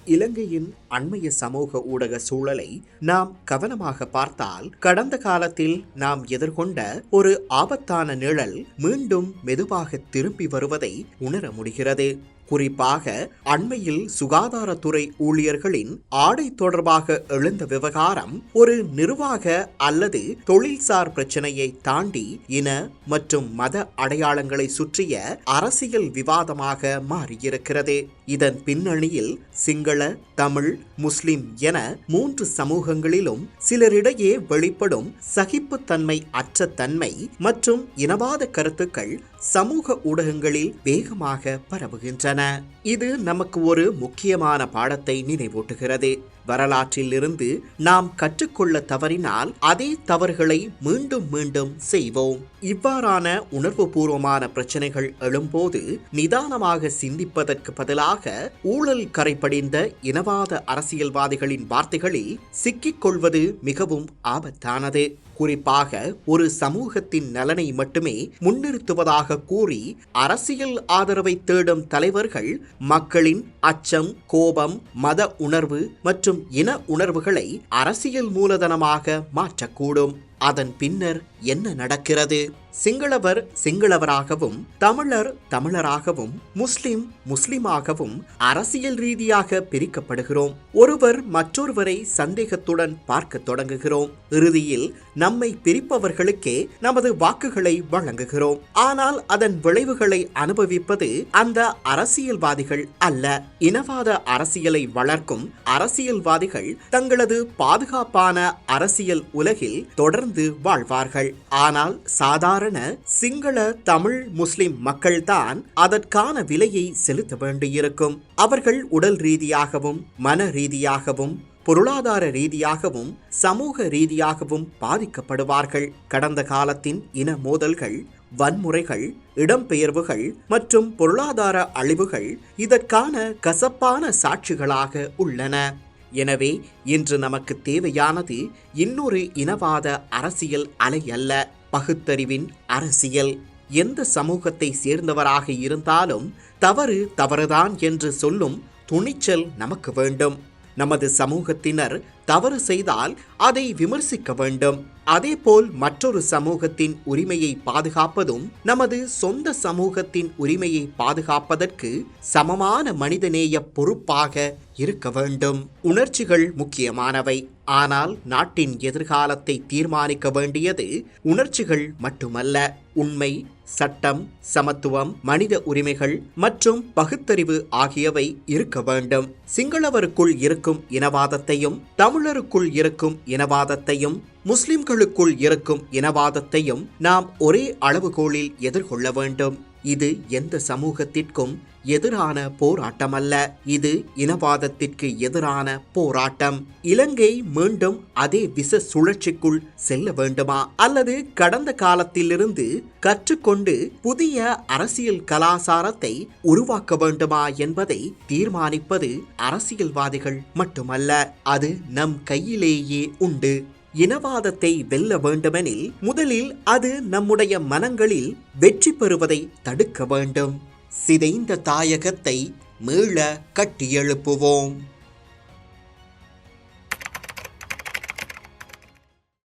இலங்கையின் அண்மைய சமூக ஊடக சூழலை நாம் கவனமாக பார்த்தால், கடந்த காலத்தில் நாம் எதிர்கொண்ட ஒரு ஆபத்தான நிழல் மீண்டும் மெதுவாக திரும்பி வருவதை உணர முடிகிறது. குறிப்பாக அண்மையில் சுகாதாரத்துறை ஊழியர்களின் ஆடை தொடர்பாக எழுந்த விவகாரம் ஒரு நிர்வாக அல்லது தொழில்சார் பிரச்சனையை தாண்டி இன மற்றும் மத அடையாளங்களை சுற்றிய அரசியல் விவாதமாக மாறியிருக்கிறது. இதன் பின்னணியில் சிங்கள, தமிழ், முஸ்லிம் என 3 சமூகங்களிலும் சிலரிடையே வெளிப்படும் சகிப்புத்தன்மை அற்ற தன்மை மற்றும் இனவாத கருத்துக்கள் சமூக ஊடகங்களில் வேகமாக பரவுகின்றன. இது நமக்கு ஒரு முக்கியமான பாடத்தை நினைவூட்டுகிறது. வரலாற்றில் இருந்து நாம் கற்றுக்கொள்ள தவறினால் அதே தவறுகளை மீண்டும் மீண்டும் செய்வோம். இவ்வாறான உணர்வுபூர்வமான பிரச்சனைகள் எழும்போது நிதானமாக சிந்திப்பதற்கு பதிலாக ஊழல் கரைபடிந்த இனவாத அரசியல்வாதிகளின் வார்த்தைகளில் சிக்கிக்கொள்வது மிகவும் ஆபத்தானது. குறிப்பாக ஒரு சமூகத்தின் நலனை மட்டுமே முன்னிறுத்துவதாக கூறி அரசியல் ஆதரவை தேடும் தலைவர்கள் மக்களின் அச்சம், கோபம், மத உணர்வு மற்றும் இன உணர்வுகளை அரசியல் மூலதனமாக மாற்றக்கூடும். அதன் பின்னர் என்ன நடக்கிறது? சிங்களவர் சிங்களவராகவும், தமிழர் தமிழராகவும், முஸ்லிம் முஸ்லிமாகவும் அரசியல் ரீதியாக பிரிக்கப்படுகிறோம். ஒருவர் மற்றொருவரை சந்தேகத்துடன் பார்க்க தொடங்குகிறோம். இறுதியில் நம்மை பிரிப்பவர்களுக்கே நமது வாக்குகளை வழங்குகிறோம். ஆனால் அதன் விளைவுகளை அனுபவிப்பது அந்த அரசியல்வாதிகள் அல்ல. இனவாத அரசியலை வளர்க்கும் அரசியல்வாதிகள் தங்களது பாதுகாப்பான அரசியல் உலகில் தொடர்ந்து வாழ்வார்கள். ஆனால் சாதாரண சிங்கள, தமிழ், முஸ்லிம் மக்கள்தான் அதற்கான விலையை செலுத்த வேண்டியிருக்கும். அவர்கள் உடல் ரீதியாகவும், மன ரீதியாகவும், பொருளாதார ரீதியாகவும், சமூக ரீதியாகவும் பாதிக்கப்படுவார்கள். கடந்த காலத்தின் இன மோதல்கள், வன்முறைகள், இடம்பெயர்வுகள் மற்றும் பொருளாதார அழிவுகள் இதற்கான கசப்பான சாட்சிகளாக உள்ளன. எனவே இன்று நமக்கு தேவையானது இன்னொரு இனவாத அரசியல் அலை அல்ல, பகுத்தறிவின் அரசியல். எந்த சமூகத்தை சேர்ந்தவராக இருந்தாலும் தவறு தவறுதான் என்று சொல்லும் துணிச்சல் நமக்கு வேண்டும். நமது சமூகத்தினர் தவறு செய்தால் அதை விமர்சிக்க வேண்டும். அதேபோல் மற்றொரு சமூகத்தின் உரிமையை பாதுகாப்பதும் நமது சொந்த சமூகத்தின் உரிமையை பாதுகாப்பதற்கு சமமான மனிதநேய பொறுப்பாக இருக்க வேண்டும். உணர்ச்சிகள் முக்கியமானவை, ஆனால் நாட்டின் எதிர்காலத்தை தீர்மானிக்க வேண்டியது உணர்ச்சிகள் மட்டுமல்ல. உண்மை, சட்டம், சமத்துவம், மனித உரிமைகள் மற்றும் பகுத்தறிவு ஆகியவை இருக்க வேண்டும். சிங்களவருக்குள் இருக்கும் இனவாதத்தையும், தமிழருக்குள் இருக்கும் இனவாதத்தையும், முஸ்லிம்களுக்குள் இருக்கும் இனவாதத்தையும் நாம் ஒரே அளவுகோலில் எதிர்கொள்ள வேண்டும். இது எந்த சமூகத்திற்கும் எதிரான போராட்டமல்ல, இது இனவாதத்திற்கு எதிரான போராட்டம். இலங்கை மீண்டும் அதே விச சுழற்சிக்குள் செல்ல வேண்டுமா, அல்லது கடந்த காலத்திலிருந்து கற்றுக்கொண்டு புதிய அரசியல் கலாசாரத்தை உருவாக்க வேண்டுமா என்பதை தீர்மானிப்பது அரசியல்வாதிகள் மட்டுமல்ல, அது நம் கையிலேயே உண்டு. இனவாதத்தை வெல்ல வேண்டுமெனில் முதலில் அது நம்முடைய மனங்களில் வெற்றி பெறுவதை தடுக்க வேண்டும். சிதைந்த தாயகத்தை மீள கட்டியெழுப்புவோம்.